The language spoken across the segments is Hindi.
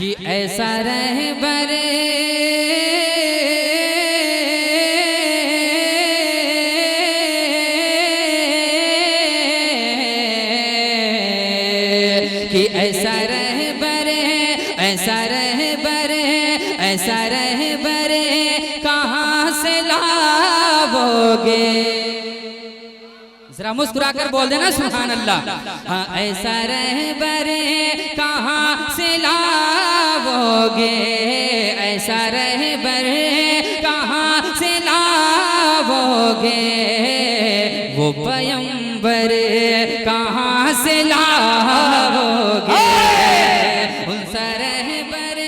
कि ऐसा रहबर कि ऐसा रहबर ऐसा रहबर ऐसा रहबर कहाँ से लाओगे। जरा मुस्कुरा कर बोल देना सुभान अल्लाह। हाँ ऐसा रहबर कहाँ से लाओगे, ऐसा रहबर कहाँ से लाओगे, वो पैगंबर कहाँ से लाओगे, उनसा रहबर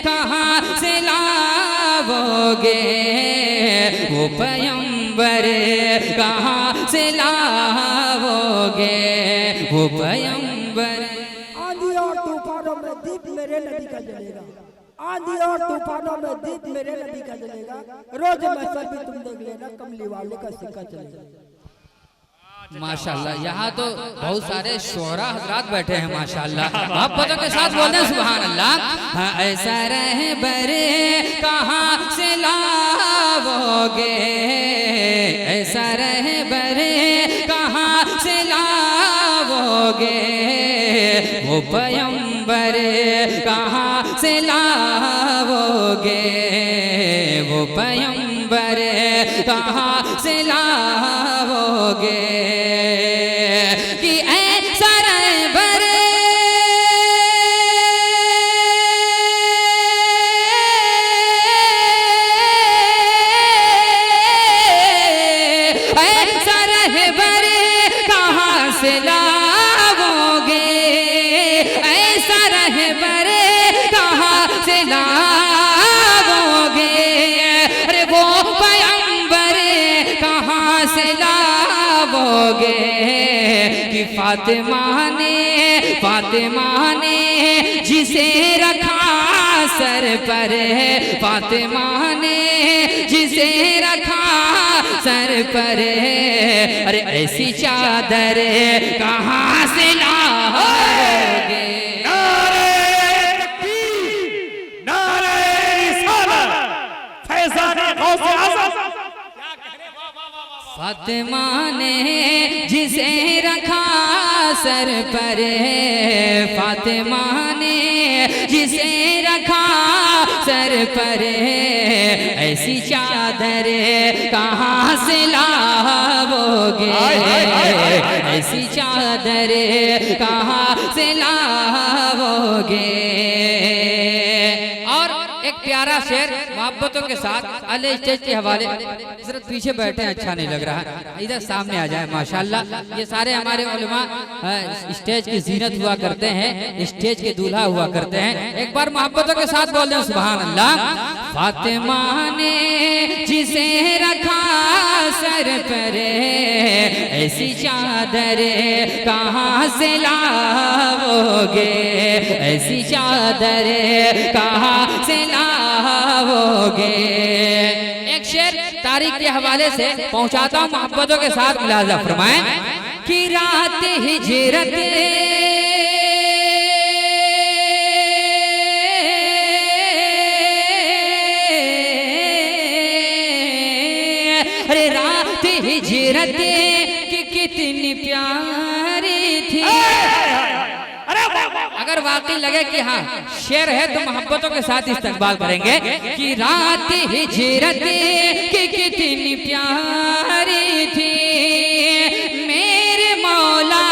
कहाँ से लाओगे, वो पैगंबर कहाँ से लाओगे, वो पैगंबर। आंधी और तूफानों में दीप मेरे नबी का जलेगा, आंधी और तूफानों में दीप मेरे नबी का जलेगा, रोज महशर भी तुम देख लेना कमली वाले का सिक्का चलेगा। माशाल्लाह, यहाँ तो बहुत सारे शोहरा हजरात बैठे हैं माशाल्लाह, मोहब्बतों के साथ बोल दें सुभान अल्लाह। हाँ ऐसा रहबर कहाँ से लाओगे, ऐसा रहबर कहाँ से लाओगे, वो पैगंबर कहाँ से लाओगे, वो पैगंबर कहाँ से लाओगे, कि ऐसा रहबर ऐसा रहबर कहाँ से लाओगे, ऐसा रहबर कहाँ से लाओगे, अरे वो पैगंबर कहाँ से लाओगे, कि फातिमा ने जिसे रखा सर पर, फातिमा ने जिसे रखा सर पर, अरे ऐसी चादर कहाँ से लाओगे। फातिमा ने जिसे रखा सर पर, फातिमा ने जिसे रखा सर पर, ऐसी चादर कहाँ से लाओगे, ऐसी चादर कहाँ से लाओगे। और एक प्यारा शेर मोहब्बतों के साथ अले स्टेज के हवाले, सिर्फ पीछे बैठे हैं अच्छा नहीं लग रहा, इधर सामने आ जाए माशाल्लाह। ये सारे हमारे उलमा स्टेज की जीनत हुआ करते हैं, स्टेज के दूल्हा हुआ करते हैं। एक बार मोहब्बतों के साथ बोल दें सुभान अल्लाह। फातिमा ने जिसे रखा सर पर, ऐसी चादर कहाँ से लाओगे, ऐसी चादर कहाँ से लाओगे। एक शेर तारीख के हवाले से पहुंचाता हूं, मोहब्बतों के साथ मुलाजा फरमाएं, कि रात हिजरत अरे रात हिजरत की कितनी प्यारी थी। अगर वाकई लगे कि हाँ शेर है तो मोहब्बतों के साथ इस्तेमाल करेंगे, कि रात हिजरत की कितनी प्यारी थी, मेरे मौला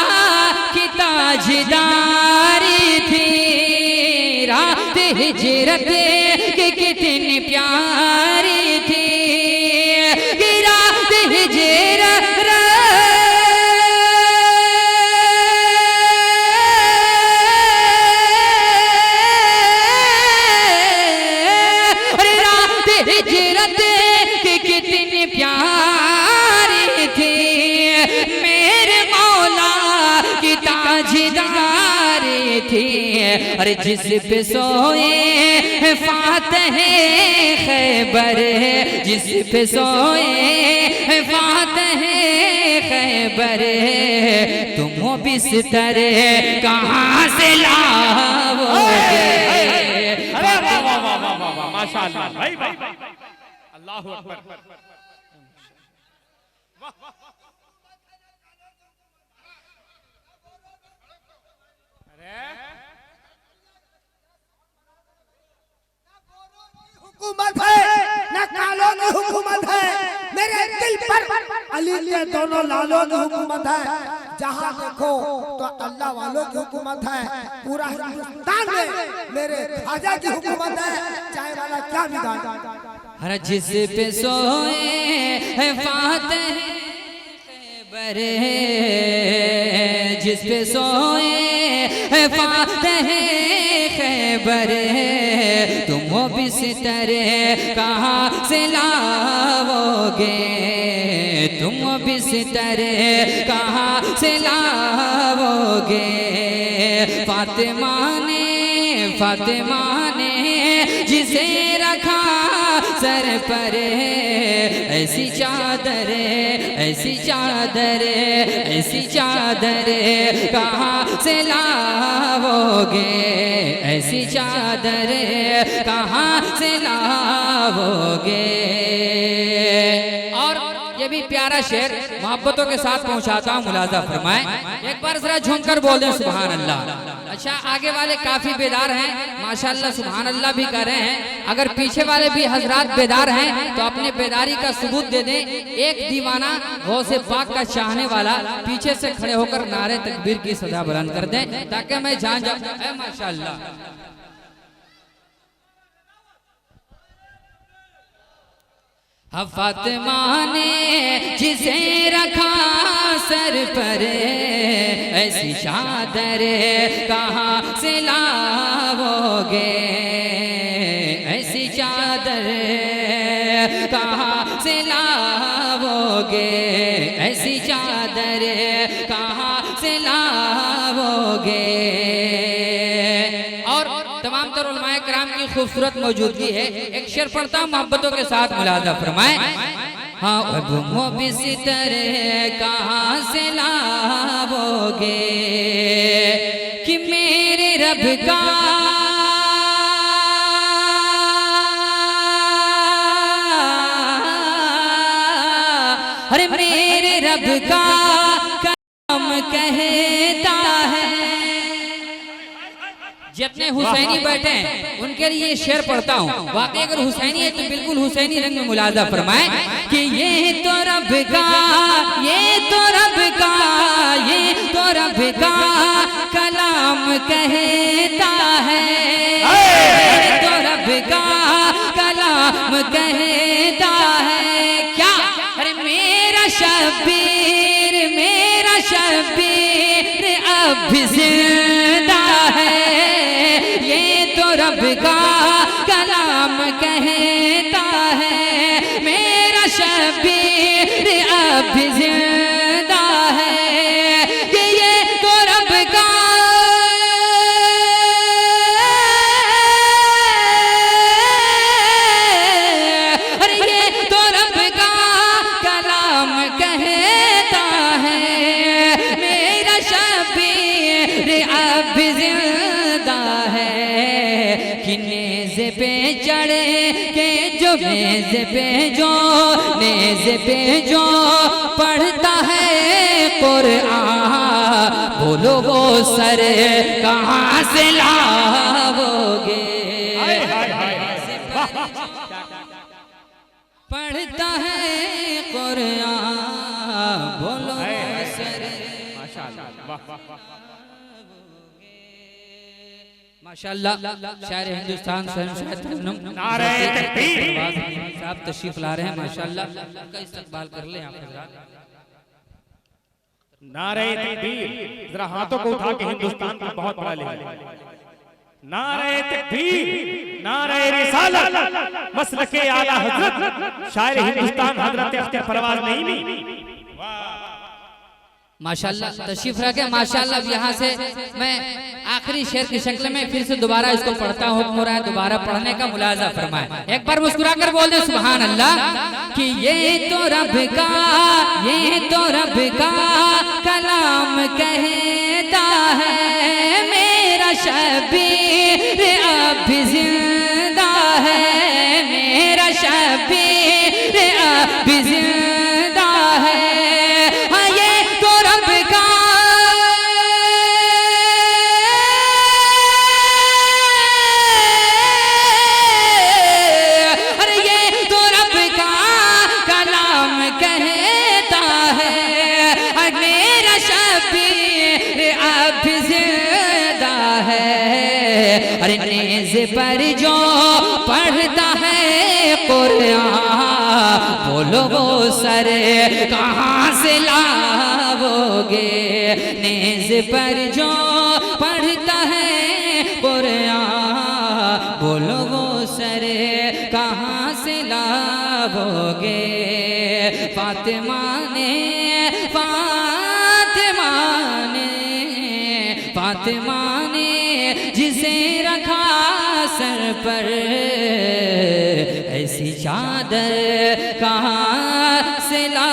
की ताजदारी थी, रात हिजरत की कितनी प्यारी थी, कि रात हिजरत हिजरत की कितनी प्यारी थी, मेरे मौला की ताजदारी थी। अरे जिस पे सोए फातहे खैबर, जिस पे सोए फातहे खैबर, तुम बिस्तर कहाँ से लाओगे, माशाअल्लाह भाई वाह, अल्लाह अकबर। हुकूमत है न कालों की हुकूमत है, मेरे दिल पर अली के दोनों लालों की हुकूमत है। जहाँ देखो तो अल्लाह वालों की हुकूमत है। पूरा हिंदुस्तान में मेरे ख्वाजा की हुकूमत है, चाहे वाला क्या बिगाड़। हर जिस पे सोए है फातिह खैबर, जिस पे सोए है फातिह खैबर, तुम वो बिस्तर कहाँ से लाओगे, तुम वो बिस्तर कहाँ से लाओगे। फातिमा ने जिसे रखा सर पर, ऐसी चादर ऐसी चादर ऐसी चादर कहाँ से लाओगे, ऐसी चादर कहाँ से लाओगे। और ये भी प्यारा शेर मोहब्बतों के साथ पहुंचाता हूँ, मुलाजा फरमाएं। एक बार जरा झूमकर बोल दें सुभान अल्लाह। अच्छा, आगे वाले काफी बेदार हैं माशाअल्लाह, सुभान अल्लाह भी कर रहे हैं। अगर पीछे वाले भी हजरात बेदार हैं तो अपने बेदारी का सबूत दे दें। एक दीवाना गौसे पाक का चाहने वाला पीछे से खड़े होकर नारे तकबीर की सदा बुलंद कर दें, ताकि मैं जान जाऊं माशाअल्लाह। फातिमा ने जिसे रखा सर पर, ऐसी चादर कहाँ से लाओगे, ऐसी चादर कहाँ से लाओगे, ऐसी चादर कहाँ से लाओगे। और तमाम तर उलमाए कराम की खूबसूरत मौजूदगी है। एक शेर पढ़ता हूँ मोहब्बतों के साथ, मुलाजा फरमाएं। हाँ, अब वो बिस्तर कहाँ से लाओगे कि मेरे रब का अरे मेरे रब का कलाम कहता है। जितने हुसैनी बैठे हैं उनके लिए ये शेर पढ़ता हूँ। वाकई अगर हुसैनी है तो बिल्कुल हुसैनी रंग में मुलाजा फरमाए कि ये तो रब का, ये तो रब का, ये तो रब का कलाम कहता है, ये तो रब का कलाम कहता है। क्या? अरे मेरा शब्बीर अब भी जिंदा है, ये तो रब का कलाम कहता है। मेरा शब्बीर अब भी जिंदा है, ये तो रब का अरे ये तो रब का कलाम कहता है। मेरा शब्बीर अब भी जिंदा है कि नेज़े पे चढ़े के जो नेज़े पे जो पढ़ता है कुरान, बोलो वो सर कहाँ से लाओगे। पढ़ता है कुरान, बोलो सर माशाअल्लाह। शायर हिंदुस्तान स्वयं शायद नारे तकबीर साहब तशरीफ ला रहे हैं माशाअल्लाह, उनका इस्तकबाल कर ले आप हज़रात। नारे तकबीर, जरा हाथों को उठा के हिंदुस्तान का बहुत बड़ा ले। नारे तकबीर, नारे रिसालत, मसलके आला हजरत शायर हिंदुस्तान हजरत अख्तर परवाज़ नईमी माशाअल्लाह तशरीफ रखे माशाअल्लाह। यहाँ से मैं आखिरी शेर की शक्ल में फिर से दोबारा इसको पढ़ता हूँ, हुक्म हो रहा है दोबारा पढ़ने का, मुलाजा फरमाए। एक बार मुस्कुरा कर बोल दे सुभान अल्लाह कि ये तो रब का, ये तो रब का कलाम कहता है। मेरा शब्बीर अब भी जिंदा है, नेज़ पर जो पढ़ता है कुरान, बोलो वो सर कहाँ से लाओगे। नेज़ पर जो पढ़ता है कुरान, बोलो वो सर कहाँ से लाओगे। फातिमा ने फातिमा ने जिसे रखा सर पर, ऐसी चादर कहाँ से ला